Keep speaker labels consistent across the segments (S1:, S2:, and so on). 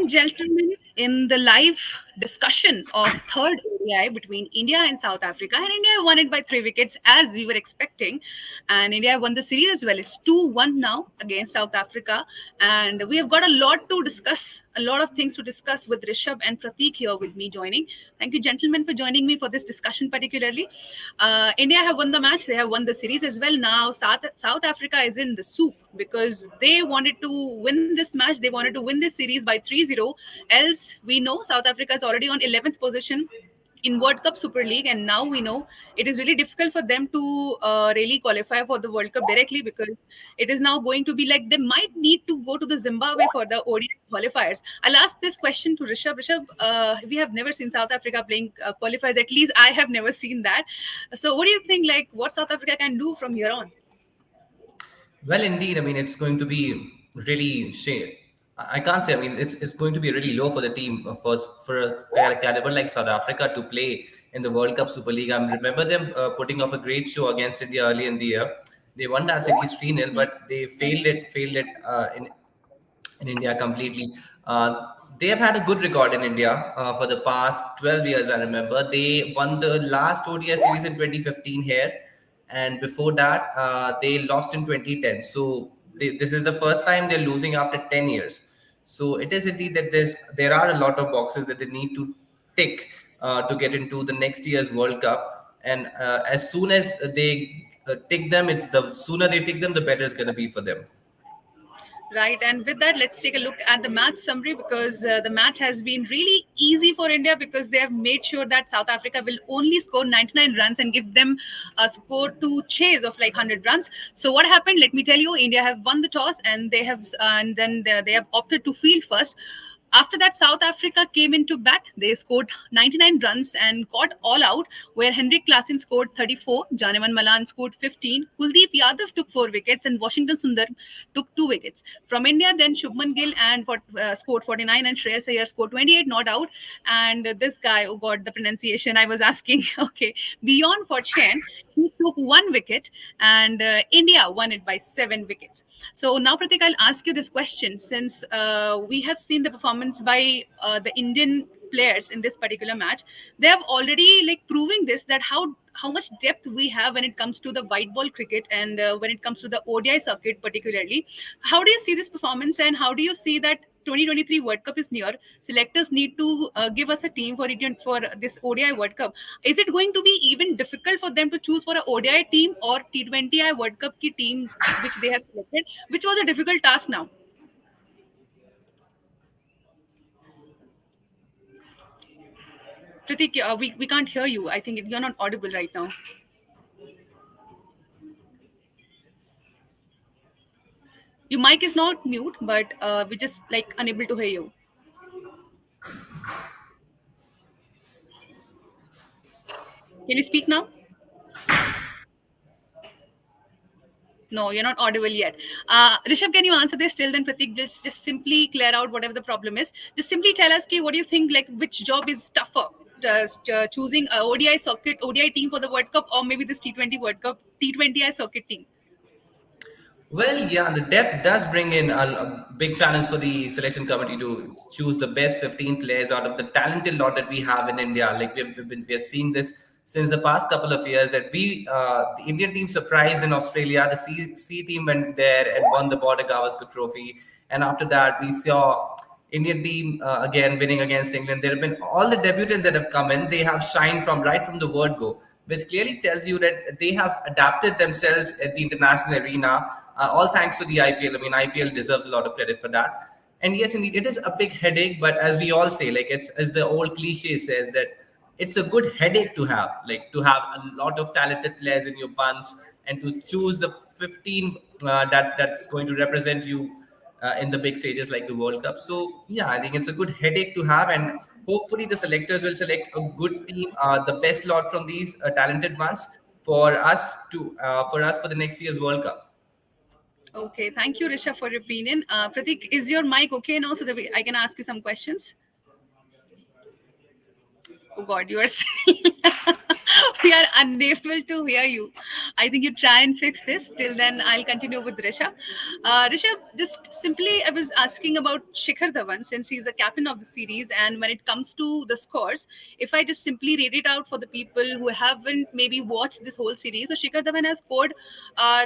S1: and gentlemen, in the live discussion of third ODI between India and South Africa, and India won it by 3 wickets as we were expecting, and India won the series as well. It's 2-1 now against South Africa, and we have got a lot to discuss, a lot of things to discuss with Rishabh and Prateek here with me joining. Thank you, gentlemen, for joining me for this discussion particularly. India have won the match, they have won the series as well. Now South Africa is in the soup because they wanted to win this match, they wanted to win this series by 3-0. Else, we know South Africa is already on 11th position in World Cup Super League, and now we know it is really difficult for them to really qualify for the World Cup directly, because it is now going to be like they might need to go to the Zimbabwe for the ODI qualifiers. I'll ask this question to Rishabh. Rishabh, we have never seen South Africa playing qualifiers. At least I have never seen that. So, what do you think? Like, what South Africa can do from here on?
S2: Well, indeed. I mean, it's going to be really. I can't say. I mean, it's going to be really low for the team for a caliber like South Africa to play in the World Cup Super League. I remember them putting off a great show against India early in the year. They won that series 3-0, but they failed it in India completely. They have had a good record in India for the past 12 years. I remember they won the last ODI series in 2015 here, and before that, they lost in 2010. So this is the first time they're losing after 10 years. So it is indeed that there are a lot of boxes that they need to tick to get into the next year's World Cup. And as soon as they tick them, it's the sooner they tick them, the better it's going to be for them.
S1: Right, and with that, let's take a look at the match summary, because the match has been really easy for India because they have made sure that South Africa will only score 99 runs and give them a score to chase of like 100 runs. So what happened? Let me tell you, India have won the toss, and they have opted to field first. After that, South Africa came into bat. They scored 99 runs and got all out, where Henrik Klassen scored 34, Janeman Malan scored 15, Kuldeep Yadav took 4 wickets, and Washington Sundar took 2 wickets. From India, then Shubman Gill scored 49, and Shreyas Iyer scored 28, not out. And this guy, oh God, the pronunciation I was asking, okay, Bjorn Fortune, he took 1 wicket, and India won it by 7 wickets. So now, Pratik, I'll ask you this question, since we have seen the performance by the Indian players in this particular match. They have already like proving this, that how much depth we have when it comes to the white ball cricket, and when it comes to the ODI circuit particularly. How do you see this performance, and how do you see that 2023 World Cup is near? Selectors need to give us a team for this ODI World Cup. Is it going to be even difficult for them to choose for a ODI team or T20I World Cup ki team which they have selected, which was a difficult task now? Pratik, we can't hear you. I think you're not audible right now. Your mic is not mute, but we're just like unable to hear you. Can you speak now? No, you're not audible yet. Rishabh, can you answer this? Till then, Pratik, just simply clear out whatever the problem is. Just simply tell us, what do you think? Like, which job is tougher? Just choosing a ODI team for the World Cup, or maybe this T20 World Cup, T20I circuit team?
S2: Well, yeah, the depth does bring in a big challenge for the selection committee to choose the best 15 players out of the talented lot that we have in India. Like we're seeing this since the past couple of years that the Indian team surprised in Australia. The C team went there and won the Border Gavaskar Trophy, and after that we saw Indian team again winning against England. There have been all the debutants that have come in. They have shined from right from the word go, which clearly tells you that they have adapted themselves at the international arena. All thanks to the IPL. I mean, IPL deserves a lot of credit for that. And yes, indeed, it is a big headache. But as we all say, like it's as the old cliche says that it's a good headache to have, like to have a lot of talented players in your bunch and to choose the 15 that's going to represent you in the big stages like the World Cup. So yeah, I think it's a good headache to have, and hopefully the selectors will select a good team, the best lot from these talented ones for us for the next year's World Cup.
S1: Okay, thank you, Rishabh, for your opinion. Pratik, is your mic okay now, so that I can ask you some questions? Oh God, you are still We are unable to hear you. I think you try and fix this. Till then, I'll continue with Rishabh. Rishabh, just simply, I was asking about Shikhar Dhawan since he's the captain of the series. And when it comes to the scores, if I just simply read it out for the people who haven't maybe watched this whole series, so Shikhar Dhawan has scored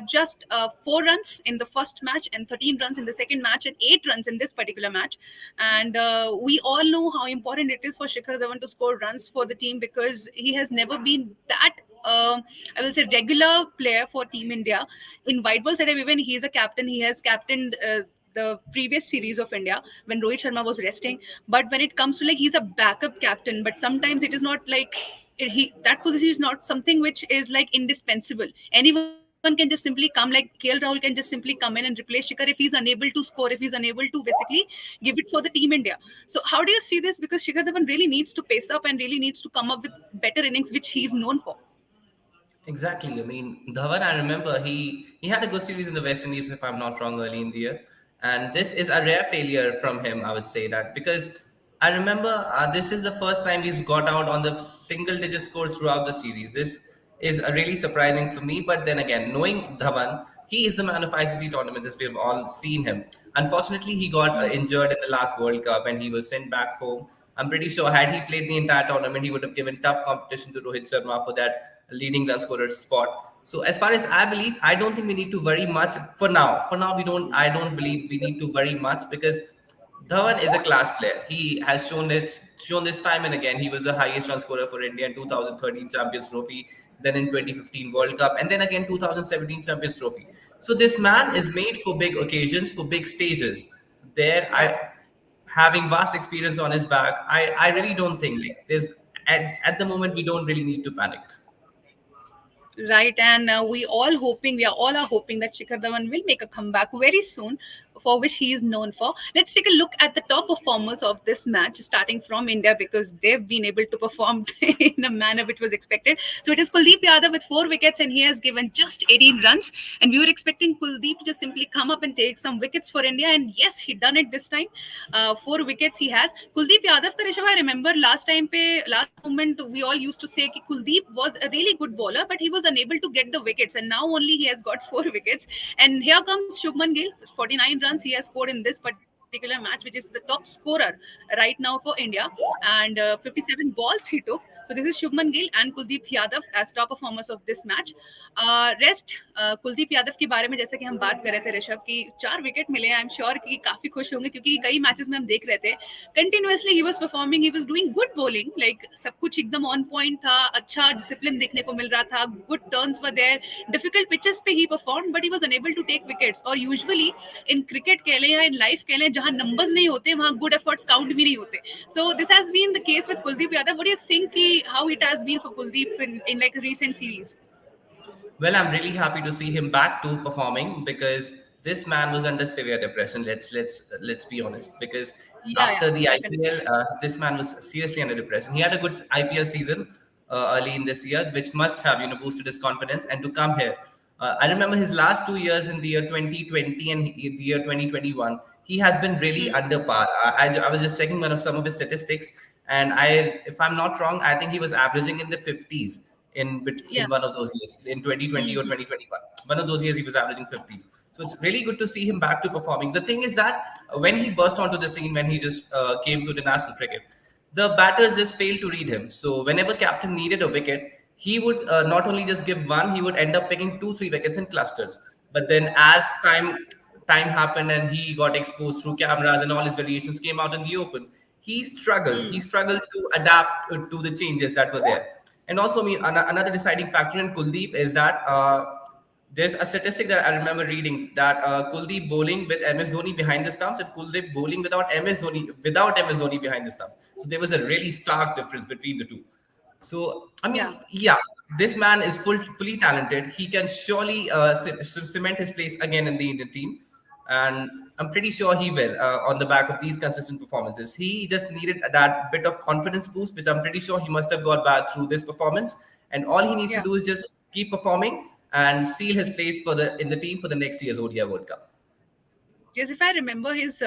S1: just 4 runs in the first match and 13 runs in the second match and 8 runs in this particular match. And we all know how important it is for Shikhar Dhawan to score runs for the team because he has never been that. I will say regular player for Team India. In white ball setup, even he is a captain. He has captained the previous series of India when Rohit Sharma was resting. But when it comes to like he's a backup captain, but sometimes it is not like he that position is not something which is like indispensable. Anyone can just simply come, like KL Rahul can just simply come in and replace Shikhar if he's unable to score, if he's unable to basically give it for the Team India. So how do you see this? Because Shikhar Dhawan really needs to pace up and really needs to come up with better innings, which he's known for.
S2: Exactly. I mean, Dhawan, I remember he had a good series in the West Indies, if I'm not wrong, early in the year. And this is a rare failure from him, I would say that, because I remember this is the first time he's got out on the single digit scores throughout the series. This is really surprising for me. But then again, knowing Dhawan, he is the man of ICC tournaments as we have all seen him. Unfortunately, he got injured in the last World Cup and he was sent back home. I'm pretty sure had he played the entire tournament, he would have given tough competition to Rohit Sharma for that leading run scorer spot. So as far as I believe, I don't think we need to worry much for now. For now, we don't. I don't believe we need to worry much because Dhawan is a class player. He has shown this time and again. He was the highest run scorer for India in 2013 Champions Trophy, then in 2015 World Cup, and then again 2017 Champions Trophy. So this man is made for big occasions, for big stages. There,
S1: Yeah.
S2: I having vast experience on his back. I really don't think like there's at the moment we don't really need to panic.
S1: Right, and we all are hoping that Shikhar Dhawan will make a comeback very soon, for which he is known for. Let's take a look at the top performers of this match, starting from India, because they've been able to perform in a manner which was expected. So it is Kuldeep Yadav with 4 wickets, and he has given just 18 runs. And we were expecting Kuldeep to just simply come up and take some wickets for India, and yes, he done it this time. 4 wickets he has. Kuldeep Yadav ka Rishabh, I remember last moment we all used to say that Kuldeep was a really good bowler, but he was unable to get the wickets, and now only he has got 4 wickets. And here comes Shubman Gill, 49 runs he has scored in this particular match, which is the top scorer right now for India, and 57 balls he took. So this is Shubman Gill and Kuldeep Yadav as top performers of this match. Rest Kuldeep Yadav के बारे में जैसे कि हम बात कर रहे थे ऋषभ की 4 विकेट मिले आई एम श्योर कि काफी खुश होंगे क्योंकि कई मैचेस में हम देख रहे थे continuously he was performing he was doing good bowling like सब कुछ एकदम ऑन पॉइंट था अच्छा डिसिप्लिन देखने को मिल रहा था good turns were there difficult pitches पे ही perform but he was unable to take wickets और यूजुअली इन क्रिकेट कह लें या इन लाइफ कह लें जहां नंबर्स नहीं होते वहां गुड एफर्ट्स काउंट भी नहीं होते so this has been the case with Kuldeep Yadav what do you think कि how it has been for Kuldeep in like recent series.
S2: Well, I'm really happy to see him back to performing because this man was under severe depression. Let's be honest. Because
S1: Yeah,
S2: after the
S1: definitely.
S2: IPL, this man was seriously under depression. He had a good IPL season early in this year, which must have boosted his confidence. And to come here, I remember his last 2 years in the year 2020 and the year 2021. He has been really
S1: Hmm.
S2: under par. I was just checking some of his statistics, and if I'm not wrong, I think he was averaging in the 50s in
S1: Yeah.
S2: one of those years in 2020 or
S1: Hmm.
S2: 2021. One of those years he was averaging 50s. So it's really good to see him back to performing. The thing is that when he burst onto the scene, when he just came to the national cricket, the batters just failed to read him. So whenever captain needed a wicket, he would not only just give one, he would end up picking 2 3 wickets in clusters. But then as time happened and he got exposed through cameras and all his variations came out in the open, he
S1: Hmm.
S2: struggled to adapt to the changes that were there. And also, another deciding factor in Kuldeep is that there's a statistic that I remember reading that Kuldeep bowling with MS Dhoni behind the stumps and Kuldeep bowling without MS Dhoni behind the stumps. So there was a really stark difference between the two. So I
S1: Yeah.
S2: mean, yeah, this man is fully talented. He can surely cement his place again in the Indian team, and I'm pretty sure he will on the back of these consistent performances. He just needed that bit of confidence boost, which I'm pretty sure he must have got back through this performance. And all he needs to
S1: Yeah.
S2: do is just keep performing and seal his place in the team for the next year's ODI World Cup.
S1: Yes, if I remember his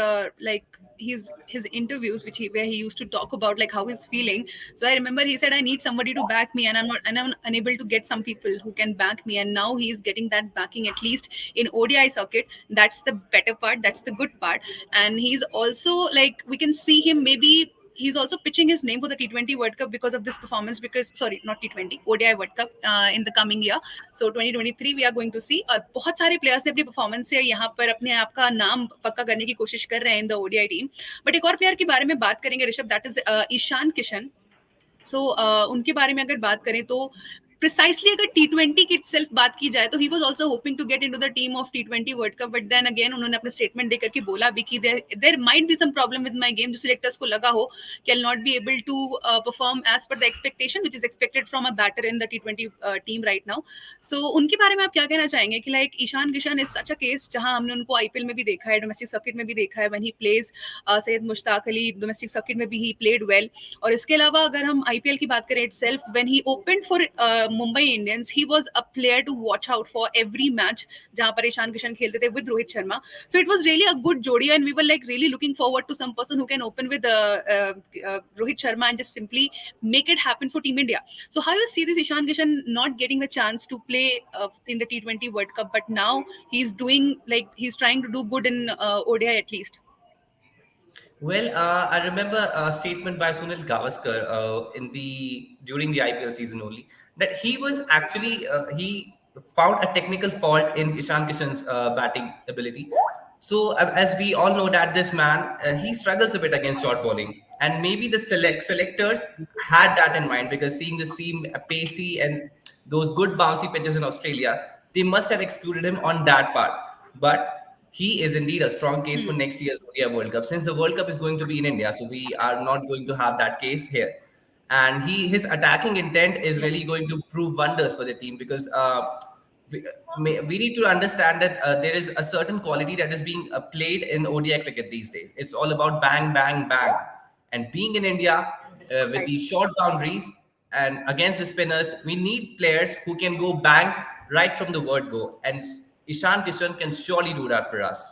S1: his interviews, which he where he used to talk about like how he's feeling. So I remember he said, "I need somebody to back me, and I'm unable to get some people who can back me." And now he's getting that backing at least in ODI circuit. That's the better part. That's the good part. And he's also like we can see him maybe. He's also pitching his name for the T20 World Cup because of this performance. Because sorry, not T20, ODI World Cup in the coming year. So 2023 we are going to see और बहुत सारे players ने अपनी performance से यहाँ पर अपने आप का नाम पक्का करने की कोशिश कर रहे हैं in the ODI team but एक और प्लेयर के बारे में बात करेंगे ऋषभ दैट इज ईशान किशन सो उनके बारे में अगर बात करें तो प्रिसाइसली अगर T20 की सेल्फ बात की जाए तो he was also hoping to get into the team of T20 world cup but then again उन्होंने अपने स्टेटमेंट देकर के बोला भी कि there might be some problem with my game जो सिलेक्टर्स को लगा हो कि I will not be able to perform as per the expectation which is expected from a batter in the T20 team right now so उनके बारे में आप क्या कहना चाहेंगे कि like Ishan Kishan is such a case जहां हमने उनको आईपीएल में भी देखा है डोमेस्टिक सर्किट में भी देखा है when he plays Syed Mushtaq Ali domestic circuit में भी ही प्लेड वेल और इसके अलावा अगर हम आईपीएल की बात करें itself when he opened for Mumbai Indians he was a player to watch out for every match जहां पर ईशान किशन खेलते थे with Rohit Sharma so it was really a good जोड़ी and we were like really looking forward to some person who can open with Rohit Sharma and just simply make it happen for Team India. So how you see this Ishan Kishan not getting the chance to play in the T20 World Cup, but now he's doing like he's trying to do good in ODI at least.
S2: Well, I remember a statement by Sunil Gavaskar in the during the IPL season only that he was actually he found a technical fault in Ishan Kishan's batting ability. So as we all know that this man he struggles a bit against short bowling, and maybe the selectors had that in mind because seeing the seam pacey and those good bouncy pitches in Australia, they must have excluded him on that part. But he is indeed a strong case for
S1: Hmm.
S2: next year's ODI World Cup. Since the World Cup is going to be in India, so we are not going to have that case here. And his attacking intent is
S1: Yeah.
S2: really going to prove wonders for the team because we, we need to understand that there is a certain quality that is being played in ODI cricket these days. It's all about bang, bang, bang. And being in India with
S1: Right.
S2: these short boundaries and against the spinners, we need players who can go bang right from the word go. And Ishan Kishan can surely do that for us.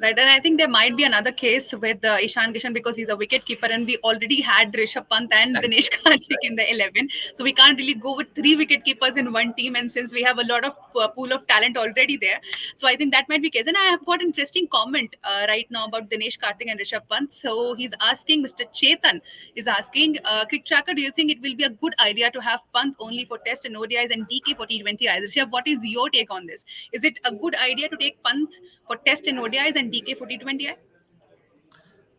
S1: Right, and I think there might be another case with Ishan Kishan because he's a wicket keeper, and we already had Rishabh Pant and
S2: Right.
S1: Dinesh Karthik in the 11, so we can't really go with three wicket keepers in one team. And since we have a lot of pool of talent already there, so I think that might be case. And I have got interesting comment right now about Dinesh Karthik and Rishabh Pant. So he's asking, Mr. Chetan is asking, Crick Tracker, do you think it will be a good idea to have Pant only for Test and ODIs and DK for T20Is? Rishabh, what is your take on this? Is it a good idea to take Pant for Test and ODIs and DK for T20I?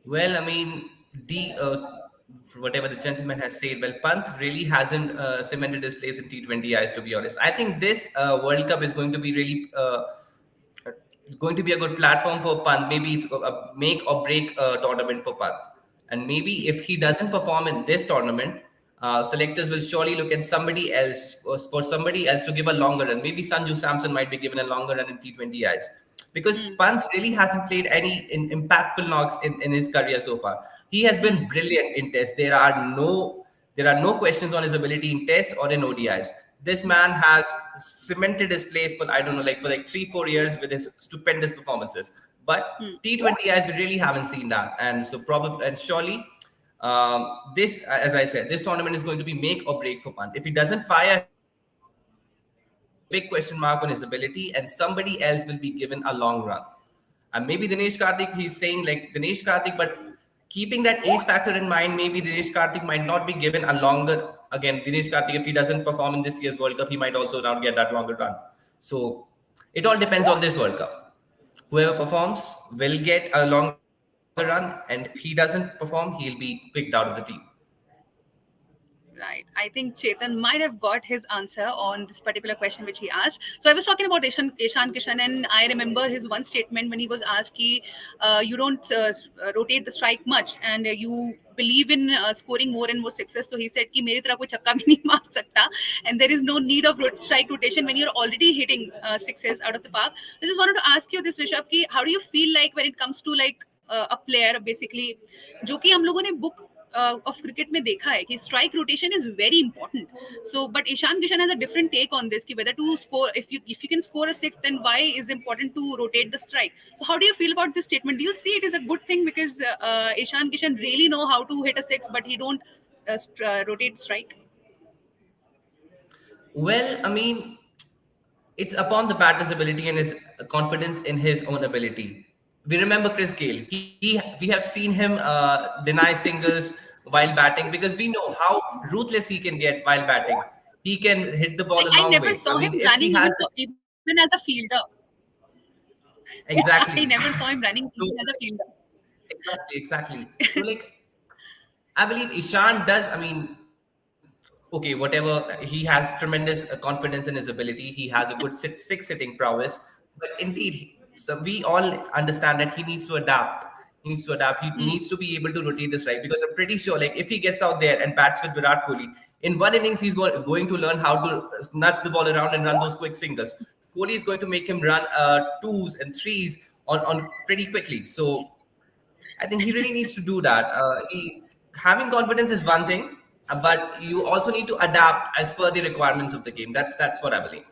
S2: Well, I mean, whatever the gentleman has said, well, Pant really hasn't cemented his place in T20Is, to be honest. I think this World Cup is going to be really going to be a good platform for Pant. Maybe it's a make or break tournament for Pant. And maybe if he doesn't perform in this tournament, selectors will surely look at somebody else for somebody else to give a longer run. Maybe Sanju Samson might be given a longer run in T20Is because
S1: Hmm.
S2: Pant really hasn't played any impactful knocks in his career so far. He has
S1: Hmm.
S2: been brilliant in tests. There are no questions on his ability in tests or in ODIs. This
S1: Hmm.
S2: man has cemented his place for I don't know, like for like 3-4 years with his stupendous performances. But
S1: Hmm.
S2: T20Is we really haven't seen that, and so probably and surely this, as I said, this tournament is going to be make or break for Pant. If he doesn't fire his best, there will be a big question mark on his ability, and somebody else will be given a long run. And maybe Dinesh Karthik, he's saying like Dinesh Karthik, but keeping that ace factor in mind, maybe Dinesh Karthik might not be given a longer. Again, Dinesh Karthik, if he doesn't perform in this year's World Cup, he might also not get that longer run. So it all depends on this World Cup. Whoever performs will get a longer run, and if he doesn't perform, he'll be picked out of the team.
S1: Right. I think Chetan might have got his answer on this particular question which he asked. So I was talking about Ishan Kishan, and I remember his one statement when he was asked, ki, you don't rotate the strike much, and you believe in scoring more and more sixes. So he said, ki, मेरी तरह कोई छक्का भी नहीं मार सकता, and there is no need of strike rotation when you're already hitting sixes out of the park. I just wanted to ask you this, Rishabh, ki, how do you feel like when it comes to like a player basically, जो कि हम लोगों ने book of cricket में देखा है कि strike rotation is very important. So, but Ishan Kishan has a different take on this. कि whether to score, if you can score a six, then why is important to rotate the strike? So, how do you feel about this statement? Do you see it as a good thing because Ishan Kishan really know how to hit a six, but he don't rotate strike?
S2: Well, I mean, it's upon the batter's ability and his confidence in his own ability. We remember Chris Gale. We have seen him deny singles while batting because we know how ruthless he can get while batting. He can hit the ball a
S1: I
S2: long
S1: never
S2: way. I
S1: saw
S2: mean,
S1: him
S2: if he
S1: running
S2: has
S1: even as a fielder. I
S2: exactly.
S1: never saw him running
S2: So
S1: even as a fielder.
S2: exactly. So like I believe Ishan does. I mean, okay, whatever he has tremendous confidence in his ability. He has a good six hitting prowess. But indeed, so we all understand that he needs to adapt. He needs to adapt. He
S1: Hmm.
S2: needs to be able to rotate this right because I'm pretty sure, like, if he gets out there and bats with Virat Kohli, in one innings he's going to learn how to nudge the ball around and run those quick singles. Kohli is going to make him run twos and threes on pretty quickly. So I think he really needs to do that. He having confidence is one thing, but you also need to adapt as per the requirements of the game. That's what I believe.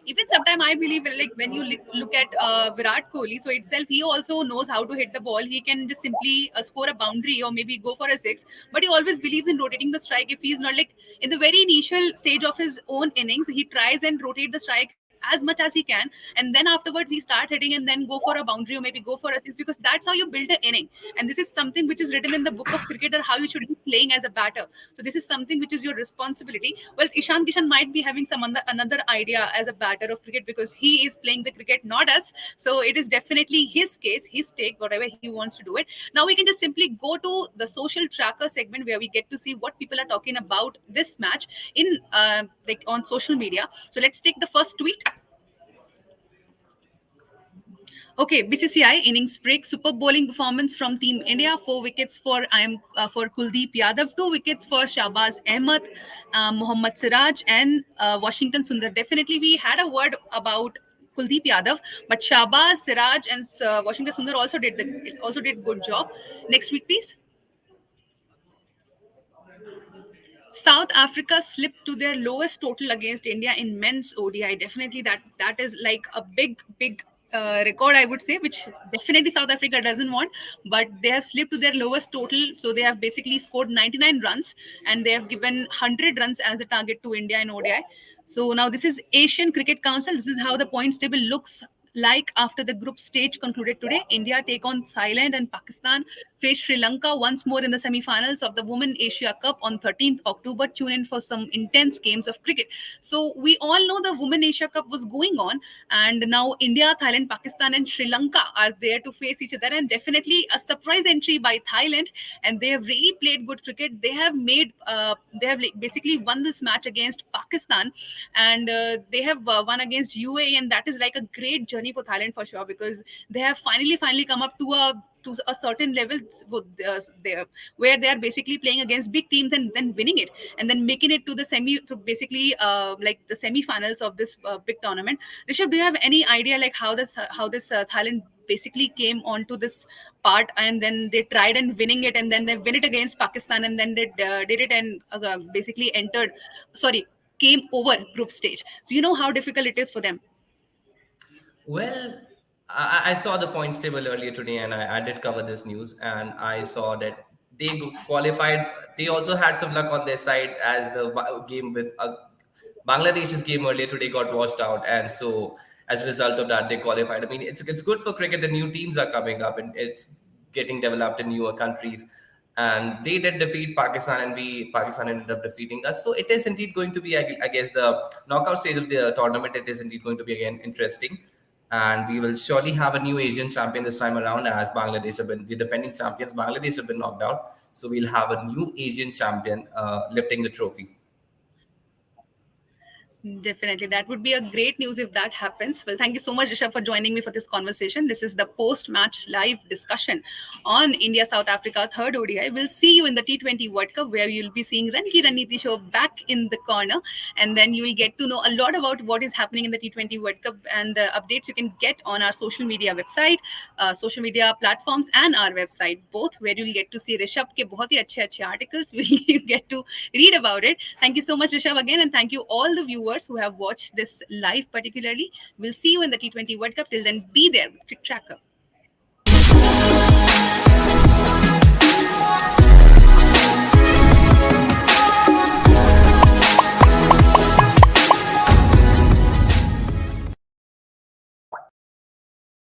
S1: Even sometime I believe like when you look at Virat Kohli, so itself he also knows how to hit the ball. He can just simply score a boundary or maybe go for a six, but he always believes in rotating the strike. If he's not like in the very initial stage of his own innings, he tries and rotate the strike as much as he can, and then afterwards he start hitting and then go for a boundary or maybe go for a six, because that's how you build an inning. And this is something which is written in the book of cricket, or how you should be playing as a batter. So this is something which is your responsibility. Well, Ishan Kishan might be having some another idea as a batter of cricket because he is playing the cricket, not us. So it is definitely his case, his take, whatever he wants to do it. Now we can just simply go to the social tracker segment where we get to see what people are talking about this match in like on social media. So let's take the first tweet. Okay, BCCI innings break. Super bowling performance from Team India. 4 wickets for Kuldeep Yadav. 2 wickets for Shahbaz Ahmed, Mohammad Siraj, and Washington Sundar. Definitely, we had a word about Kuldeep Yadav, but Shahbaz, Siraj, and Washington Sundar also did good job. Next week, please. South Africa slipped to their lowest total against India in men's ODI. Definitely, that is like a big record, I would say, which definitely South Africa doesn't want. But they have slipped to their lowest total, so they have basically scored 99 runs and they have given 100 runs as the target to India in ODI. So now this is Asian Cricket Council. This is how the points table looks like after the group stage concluded today. India take on Thailand and Pakistan face Sri Lanka once more in the semi-finals of the Women Asia Cup on 13th October. Tune in for some intense games of cricket. So we all know the Women Asia Cup was going on, and now India, Thailand, Pakistan, and Sri Lanka are there to face each other. And definitely a surprise entry by Thailand, and they have really played good cricket. They have like basically won this match against Pakistan, and they have won against UAE, and that is like a great journey for Thailand for sure, because they have finally come up to a certain level there, where they are basically playing against big teams and then winning it and then making it to the basically like the semi-finals of this big tournament. Rishabh, do you have any idea like how this Thailand basically came onto this part, and then they tried and winning it, and then they win it against Pakistan, and then they did it and basically came over group stage. So you know how difficult it is for them.
S2: Well, I saw the points table earlier today, and I did cover this news, and I saw that qualified. They also had some luck on their side as the game with Bangladesh's game earlier today got washed out, and so as a result of that, they qualified. I mean, it's good for cricket. The new teams are coming up, and it's getting developed in newer countries. And they did defeat Pakistan, and Pakistan ended up defeating us. So it is indeed going to be, I guess, the knockout stage of the tournament. It is indeed going to be again interesting, and we will surely have a new Asian champion this time around, as Bangladesh have been the defending champions. Bangladesh have been knocked out, so we'll have a new Asian champion lifting the trophy.
S1: Definitely. That would be a great news if that happens. Well, thank you so much, Rishabh, for joining me for this conversation. This is the post match live discussion on India South Africa third ODI. We'll see you in the T20 World Cup, where you'll be seeing Ranki Raniti show back in the corner. And then you will get to know a lot about what is happening in the T20 World Cup and the updates you can get on our social media website, social media platforms, and our website, both where you'll get to see Rishabh ke bahut hi अच्छे अच्छे articles. We'll get to read about it. Thank you so much, Rishabh, again, and thank you all the viewers who have watched this live particularly. We'll see you in the T20 World Cup. Till then, be there with Trick Tracker.